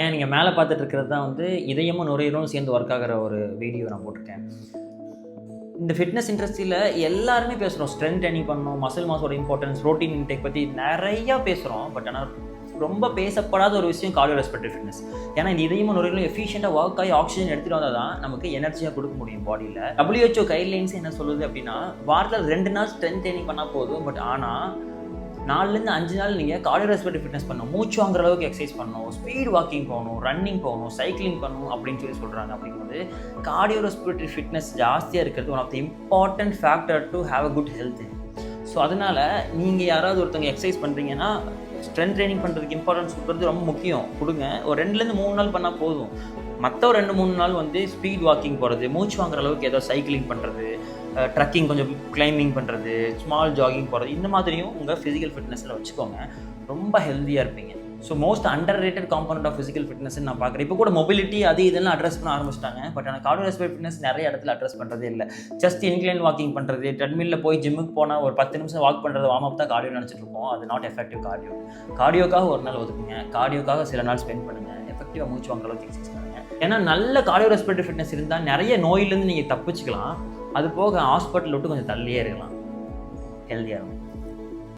ஏன் நீங்கள் மேலே பார்த்துட்டு இருக்கிறது தான் வந்து இதயமும் நுரையீரலும் சேர்ந்து ஒர்க் ஆகிற ஒரு வீடியோ நான் போட்டிருக்கேன். இந்த ஃபிட்னஸ் இண்டஸ்ட்ரியில் எல்லாருமே பேசுகிறோம், ஸ்ட்ரென்த் ட்ரைனிங் பண்ணணும், மசில் மாஸோட இம்பார்ட்டன்ஸ், ப்ரோட்டீன் இன்டேக் பற்றி நிறையா பேசுகிறோம். பட் ஆனால் ரொம்ப பேசப்படாத ஒரு விஷயம் கார்டியோ ரெஸ்பிரேட்டரி ஃபிட்னஸ். ஏன்னா இந்த இதயமும் நுரையீரலும் எஃபிஷியண்டாக ஒர்க் ஆகி ஆக்சிஜன் எடுத்துகிட்டு வந்தால் தான் நமக்கு எனர்ஜியாக கொடுக்க முடியும் பாடியில். WHO கைட்லைன்ஸ் என்ன சொல்லுது அப்படின்னா, வாரத்தில் 2 நாள் ஸ்ட்ரென்த் ட்ரைனிங் பண்ணால் போதும். பட் ஆனால் 4லேருந்து 5 நாள் நீங்கள் கார்டியோ ரெஸ்பிரேட்டரி ஃபிட்னஸ் பண்ணணும், மூச்சு வாங்குற அளவுக்கு எக்ஸசைஸ் பண்ணணும், ஸ்பீட் வாக்கிங் போகணும், ரன்னிங் போகணும், சைக்கிளிங் பண்ணணும் அப்படின்னு சொல்கிறாங்க. அப்படிங்கும்போது கார்டியோ ரெஸ்பிரேட்டரி ஃபிட்னஸ் ஜாஸ்தியாக இருக்கிறது one of the important factor to have a good health. So அதனால் நீங்கள் யாராவது ஒருத்தவங்க எக்ஸசைஸ் பண்ணுறீங்கன்னா ஸ்ட்ரென்த் ட்ரைனிங் பண்ணுறதுக்கு இம்பார்ட்டன்ஸ் கொடுக்குறது ரொம்ப முக்கியம். கொடுங்க. ஒரு 2லேருந்து 3 நாள் பண்ணால் போதும். மற்ற ஒரு 2-3 நாள் வந்து ஸ்பீட் வாக்கிங் போகிறது, மூச்சு வாங்குற அளவுக்கு ஏதோ சைக்கிளிங் பண்ணுறது, ட்ரக்கிங், கொஞ்சம் கிளைம்பிங் பண்ணுறது, ஸ்மால் ஜாகிங் போகிறது, இந்த மாதிரியும் உங்கள் ஃபிசிக்கல் ஃபிட்னஸில் வச்சுக்கோங்க. ரொம்ப ஹெல்த்தியாக இருப்பீங்க. So most underrated component of physical ஃபிட்னஸ்ன்னு நான் பார்க்குறேன். இப்போ கூட மொபிலிட்டி அது இதெல்லாம் அட்ரஸ் பண்ண ஆரம்பிச்சிட்டாங்க. பட் ஆனால் கார்டியோ ரெஸ்பிரேட்டரி ஃபிட்னஸ் நிறைய இடத்துல அட்ரஸ் பண்ணுறதே இல்லை. ஜஸ்ட் இன்க்ளைன் வாக்கிங் பண்ணுறது, ட்ரெட்மில்ல போய் ஜிம்முக்கு போனால் ஒரு 10 நிமிஷம் வாக் பண்ணுறது, வார்ம் அப் தான் கார்டியோ நினச்சிட்டு இருக்கோம். அது நாட் எஃபெக்டிவ் கார்டியோ. கார்டியோக்காக ஒரு நாள் ஒதுக்குங்க, கார்டியோக்காக சில நாள் ஸ்பெண்ட் பண்ணுங்கள், எஃபெக்டிவாக மூச்சு வாங்குற அளவுக்கு எக்ஸசைஸ் பண்ணுங்கள். ஏன்னா நல்ல கார்டியோ ரெஸ்பிரேட்டரி ஃபிட்னஸ் இருந்தால் நிறைய நோயிலேருந்து நீங்கள் தப்பிச்சுக்கலாம். அது போக ஹாஸ்பிட்டல் விட்டு கொஞ்சம் தள்ளியே இருக்கலாம், ஹெல்த்தியாக இருக்கும்.